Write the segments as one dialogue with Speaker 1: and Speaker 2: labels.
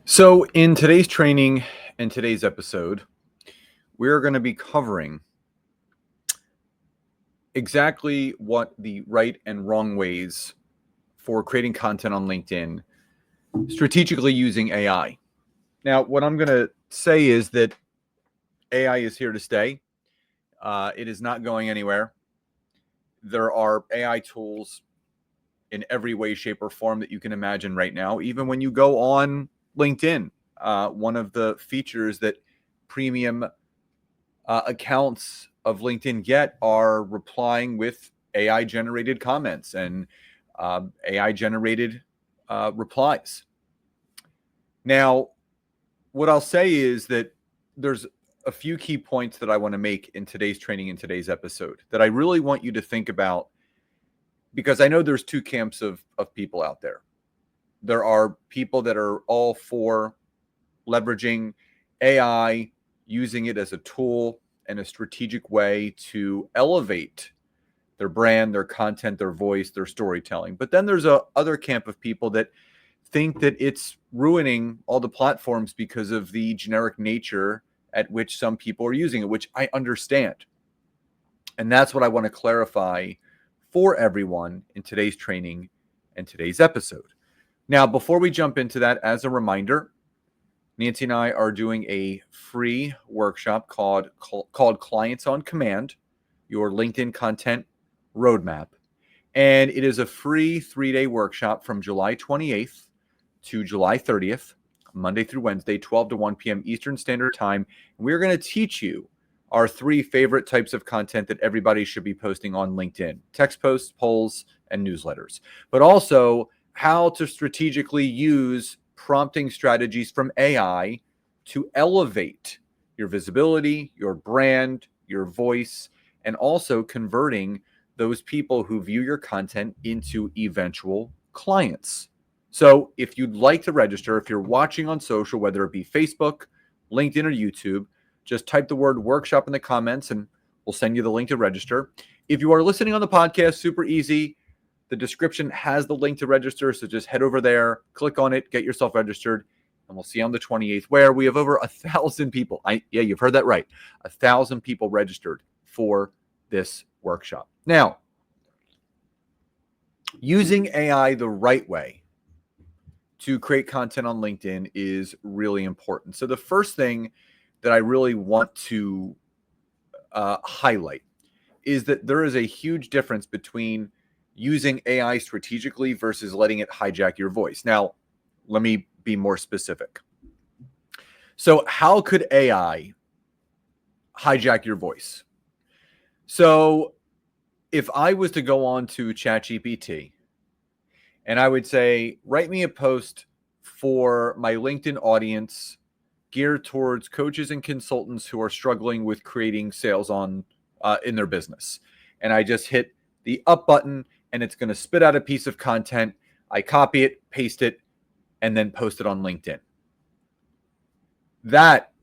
Speaker 1: So, in today's training and today's episode, we're going to be covering exactly what the right and wrong ways for creating content on LinkedIn strategically using AI. Now, what I'm going to say is that AI is here to stay. It is not going anywhere. There are AI tools in every way, shape, or form that you can imagine right now. Even when you go on LinkedIn, one of the features that premium accounts of LinkedIn get are replying with AI generated comments and AI generated replies. Now, what I'll say is that there's a few key points that I want to make in today's training, in today's episode, that I really want you to think about, because I know there's two camps of people out there. There are people that are all for leveraging AI, using it as a tool and a strategic way to elevate their brand, their content, their voice, their storytelling. But then there's a other camp of people that think that it's ruining all the platforms because of the generic nature at which some people are using it, which I understand. And that's what I want to clarify for everyone in today's training and today's episode. Now, before we jump into that, as a reminder, Nancy and I are doing a free workshop called Clients on Command, your LinkedIn content roadmap. And it is a free 3-day workshop from July 28th to July 30th, Monday through Wednesday, 12 to 1 p.m. Eastern Standard Time. And we're going to teach you our 3 favorite types of content that everybody should be posting on LinkedIn: text posts, polls, and newsletters. But also how to strategically use prompting strategies from AI to elevate your visibility, your brand, your voice, and also converting those people who view your content into eventual clients. So if you'd like to register, if you're watching on social, whether it be Facebook, LinkedIn, or YouTube, just type the word workshop in the comments and we'll send you the link to register. If you are listening on the podcast, super easy. The description has the link to register, so just head over there, click on it, get yourself registered, and we'll see you on the 28th, where we have over 1,000 people. Yeah, you've heard that right. 1,000 people registered for this workshop. Now, using AI the right way to create content on LinkedIn is really important. So the first thing that I really want to highlight is that there is a huge difference between using AI strategically versus letting it hijack your voice. Now, let me be more specific. So how could AI hijack your voice? So if I was to go on to ChatGPT and I would say, write me a post for my LinkedIn audience geared towards coaches and consultants who are struggling with creating sales in their business. And I just hit the up button and it's going to spit out a piece of content. I copy it, paste it, and then post it on LinkedIn. That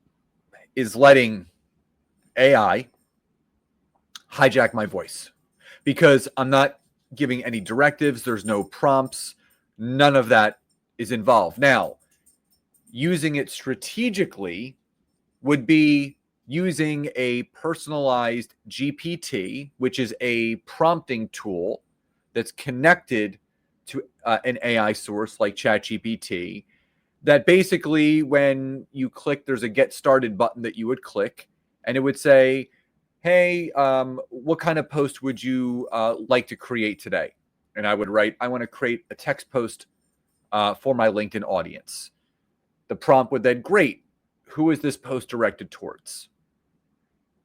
Speaker 1: is letting AI hijack my voice because I'm not giving any directives. There's no prompts. None of that is involved. Now, using it strategically would be using a personalized GPT, which is a prompting tool that's connected to an AI source like ChatGPT, that basically when you click, there's a get started button that you would click, and it would say, hey, what kind of post would you like to create today? And I would write, I want to create a text post for my LinkedIn audience. The prompt would then, great, who is this post directed towards?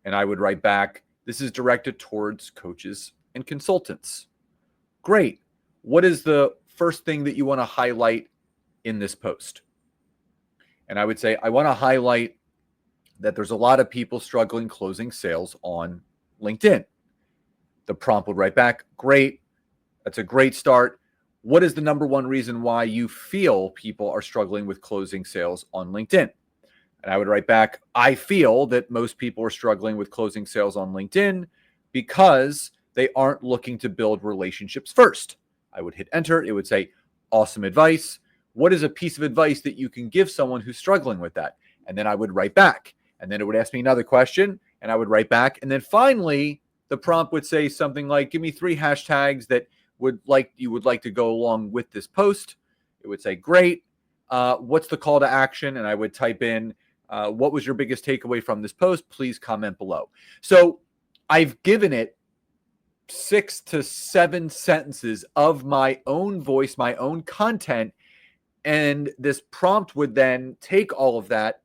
Speaker 1: And I would write back, this is directed towards coaches and consultants. Great. What is the first thing that you want to highlight in this post? And I would say, I want to highlight that there's a lot of people struggling closing sales on LinkedIn. The prompt would write back, great. That's a great start. What is the number one reason why you feel people are struggling with closing sales on LinkedIn? And I would write back, I feel that most people are struggling with closing sales on LinkedIn because they aren't looking to build relationships first. I would hit enter. It would say, awesome advice. what is a piece of advice that you can give someone who's struggling with that? And then I would write back. And then it would ask me another question, and I would write back. And then finally, the prompt would say something like, give me 3 hashtags that you would like to go along with this post. It would say, great. What's the call to action? And I would type in, what was your biggest takeaway from this post? Please comment below. So I've given it 6 to 7 sentences of my own voice, my own content. And this prompt would then take all of that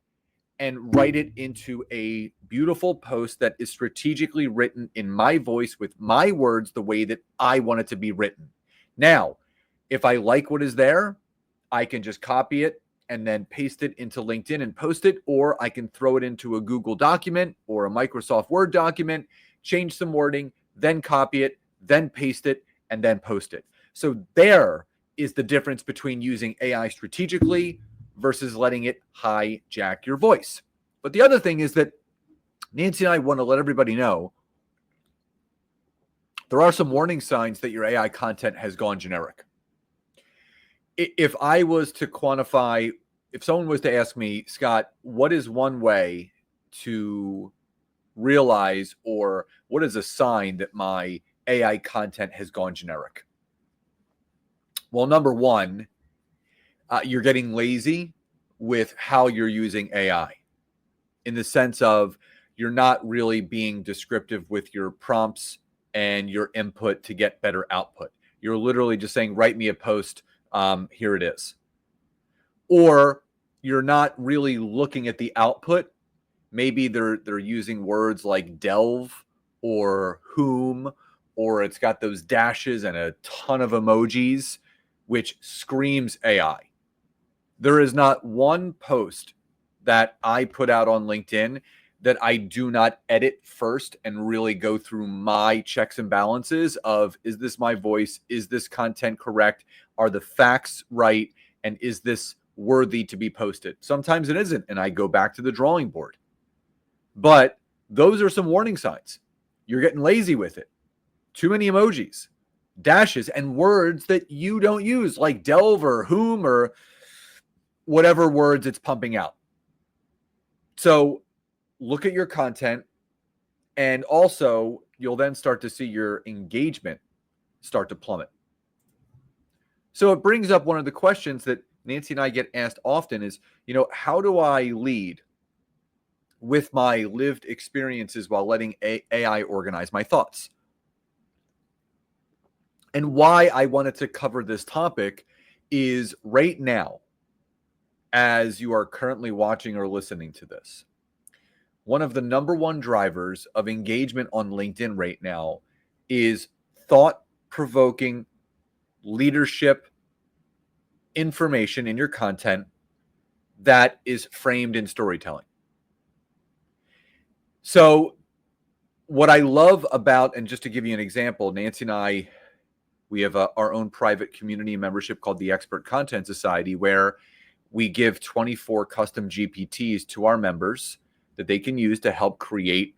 Speaker 1: and write it into a beautiful post that is strategically written in my voice with my words the way that I want it to be written. Now, if I like what is there, I can just copy it and then paste it into LinkedIn and post it, or I can throw it into a Google document or a Microsoft Word document, change some wording, then copy it, then paste it, and then post it. So there is the difference between using AI strategically versus letting it hijack your voice. But the other thing is that Nancy and I want to let everybody know there are some warning signs that your AI content has gone generic. If I was to quantify, if someone was to ask me, Scott, what is one way to realize, or what is a sign that my AI content has gone generic? Well, number one, you're getting lazy with how you're using AI, in the sense of you're not really being descriptive with your prompts and your input to get better output. You're literally just saying, write me a post, here it is. Or you're not really looking at the output. Maybe they're using words like delve or whom, or it's got those dashes and a ton of emojis, which screams AI. There is not one post that I put out on LinkedIn that I do not edit first and really go through my checks and balances of, is this my voice? Is this content correct? Are the facts right? And is this worthy to be posted? Sometimes it isn't, and I go back to the drawing board. But those are some warning signs. You're getting lazy with it. Too many emojis, dashes, and words that you don't use, like delve or whom or whatever words it's pumping out. So look at your content, and also you'll then start to see your engagement start to plummet. So it brings up one of the questions that Nancy and I get asked often is, how do I lead with my lived experiences while letting AI organize my thoughts? And why I wanted to cover this topic is right now, as you are currently watching or listening to this, one of the number one drivers of engagement on LinkedIn right now is thought-provoking leadership information in your content that is framed in storytelling. So what I love about, and just to give you an example, Nancy and I, we have our own private community membership called the Expert Content Society, where we give 24 custom GPTs to our members that they can use to help create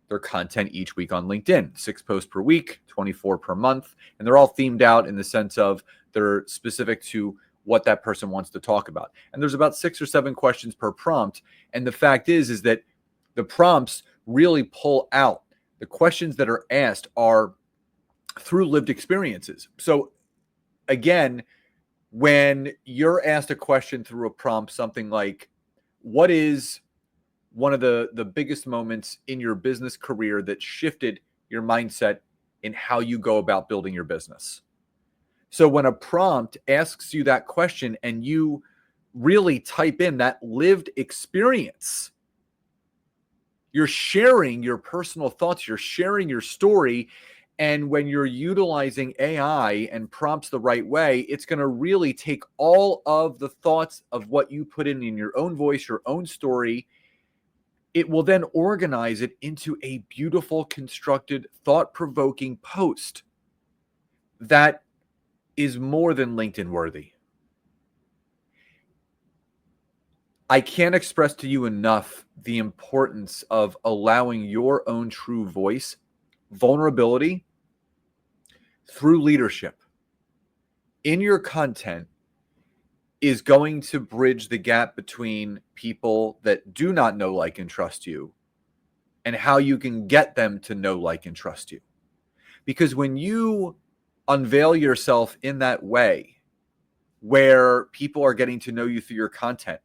Speaker 1: their content each week on LinkedIn. 6 posts per week, 24 per month. And they're all themed out in the sense of they're specific to what that person wants to talk about. And there's about 6 or 7 questions per prompt. And the fact is that the prompts really pull out. The questions that are asked are through lived experiences. So again, when you're asked a question through a prompt, something like, what is one of the biggest moments in your business career that shifted your mindset in how you go about building your business? So when a prompt asks you that question and you really type in that lived experience, you're sharing your personal thoughts, you're sharing your story. And when you're utilizing AI and prompts the right way, it's going to really take all of the thoughts of what you put in your own voice, your own story. It will then organize it into a beautiful, constructed, thought-provoking post that is more than LinkedIn worthy. I can't express to you enough the importance of allowing your own true voice, vulnerability, through leadership in your content is going to bridge the gap between people that do not know, like, and trust you and how you can get them to know, like, and trust you. Because when you unveil yourself in that way, where people are getting to know you through your content,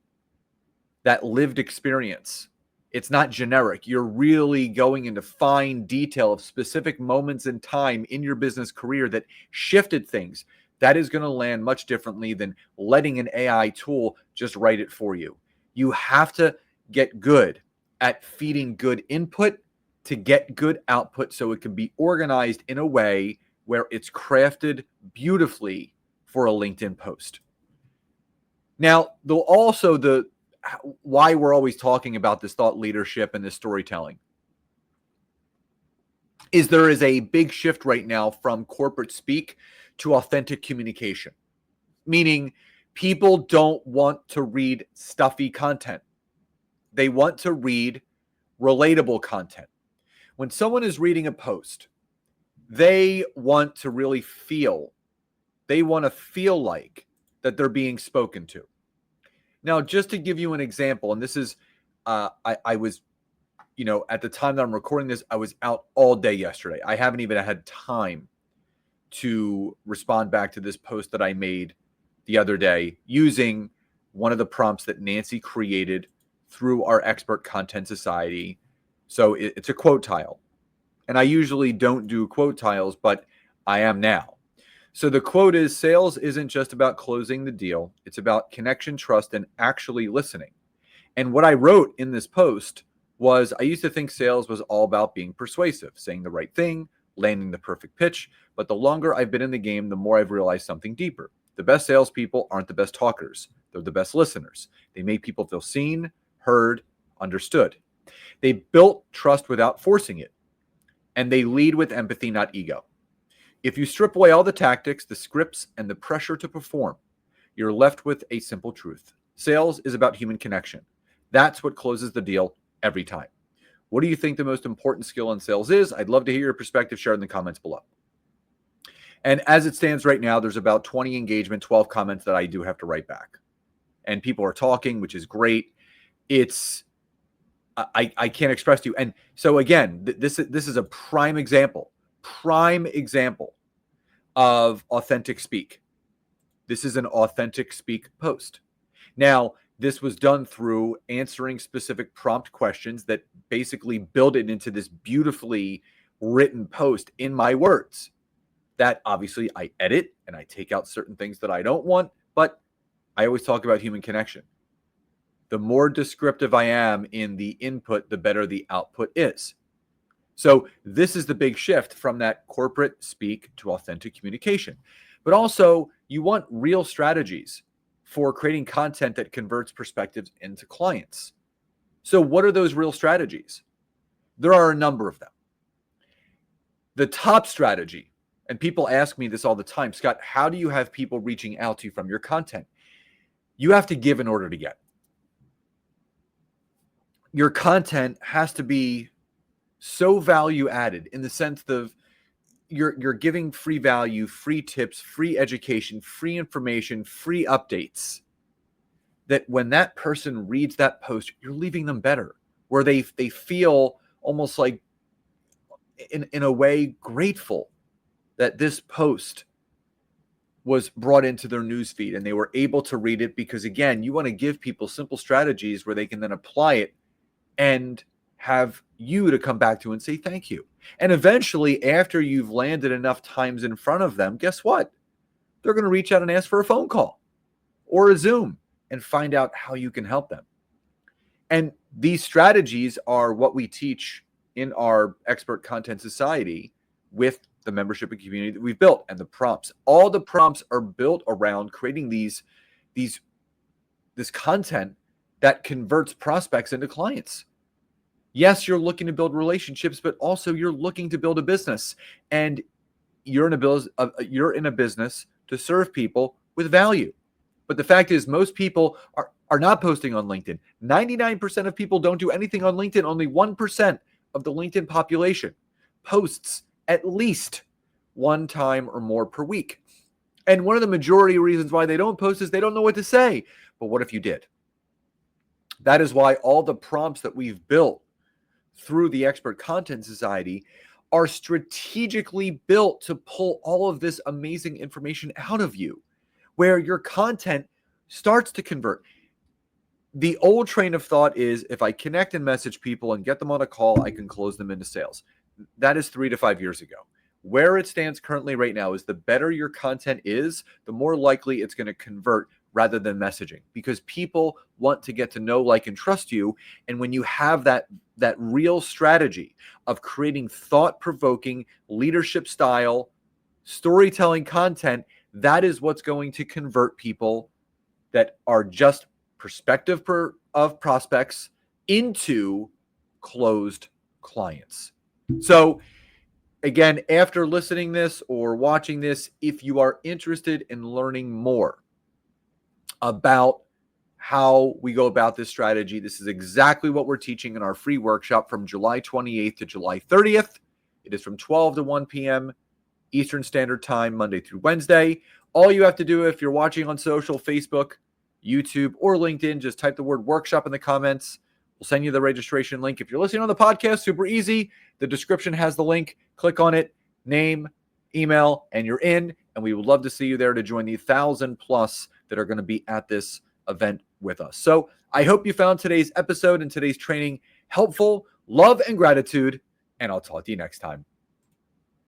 Speaker 1: that lived experience, it's not generic. You're really going into fine detail of specific moments in time in your business career that shifted things. That is going to land much differently than letting an AI tool just write it for you. You have to get good at feeding good input to get good output so it can be organized in a way where it's crafted beautifully for a LinkedIn post. Now, though, also why we're always talking about this thought leadership and this storytelling is there is a big shift right now from corporate speak to authentic communication, meaning people don't want to read stuffy content. They want to read relatable content. When someone is reading a post, they want to really feel, they want to feel like that they're being spoken to. Now, just to give you an example, and this is, I was, at the time that I'm recording this, I was out all day yesterday. I haven't even had time to respond back to this post that I made the other day using one of the prompts that Nancy created through our Expert Content Society. So it's a quote tile. And I usually don't do quote tiles, but I am now. So the quote is, sales isn't just about closing the deal. It's about connection, trust, and actually listening. And what I wrote in this post was, I used to think sales was all about being persuasive, saying the right thing, landing the perfect pitch. But the longer I've been in the game, the more I've realized something deeper. The best salespeople aren't the best talkers. They're the best listeners. They make people feel seen, heard, understood. They built trust without forcing it. And they lead with empathy, not ego. If you strip away all the tactics, the scripts, and the pressure to perform, you're left with a simple truth. Sales is about human connection. That's what closes the deal every time. What do you think the most important skill in sales is? I'd love to hear your perspective. Share it in the comments below. And as it stands right now, there's about 20 engagement, 12 comments that I do have to write back. And people are talking, which is great. I can't express to you. And so again, this is a prime example of authentic speak. This is an authentic speak post. Now, this was done through answering specific prompt questions that basically build it into this beautifully written post in my words that obviously I edit and I take out certain things that I don't want, but I always talk about human connection. The more descriptive I am in the input, the better the output is. So this is the big shift from that corporate speak to authentic communication. But also, you want real strategies for creating content that converts perspectives into clients. So what are those real strategies? There are a number of them. The top strategy, and people ask me this all the time, Scott, how do you have people reaching out to you from your content? You have to give in order to get. Your content has to be so value added in the sense of you're giving free value, free tips, free education, free information, free updates, that when that person reads that post, you're leaving them better, where they feel almost like in a way grateful that this post was brought into their newsfeed and they were able to read it, because again, you want to give people simple strategies where they can then apply it and have you to come back to and say thank you. And eventually, after you've landed enough times in front of them, guess what? They're going to reach out and ask for a phone call or a Zoom and find out how you can help them. And these strategies are what we teach in our Expert Content Society with the membership and community that we've built, and the prompts. All the prompts are built around creating this content that converts prospects into clients. Yes, you're looking to build relationships, but also you're looking to build a business, and you're in a business to serve people with value. But the fact is, most people are not posting on LinkedIn. 99% of people don't do anything on LinkedIn. Only 1% of the LinkedIn population posts at least one time or more per week. And one of the majority reasons why they don't post is they don't know what to say. But what if you did? That is why all the prompts that we've built through the Expert Content Society are strategically built to pull all of this amazing information out of you, where your content starts to convert. The old train of thought is if I connect and message people and get them on a call, I can close them into sales. That is 3 to 5 years ago. Where it stands currently right now is the better your content is, the more likely it's going to convert rather than messaging, because people want to get to know, like, and trust you. And when you have that real strategy of creating thought-provoking leadership style storytelling content, that is what's going to convert people that are just perspective of prospects into closed clients. So again, after listening this or watching this, if you are interested in learning more about how we go about this strategy, this is exactly what we're teaching in our free workshop from July 28th to July 30th. It is from 12 to 1 p.m. Eastern Standard Time, Monday through Wednesday. All you have to do, if you're watching on social, Facebook, YouTube, or LinkedIn, just type the word workshop in the comments. We'll send you the registration link. If you're listening on the podcast, super easy. The description has the link. Click on it, name, email, and you're in. And we would love to see you there to join the 1,000+ that are going to be at this event with us. So I hope you found today's episode and today's training helpful. Love and gratitude, and I'll talk to you next time.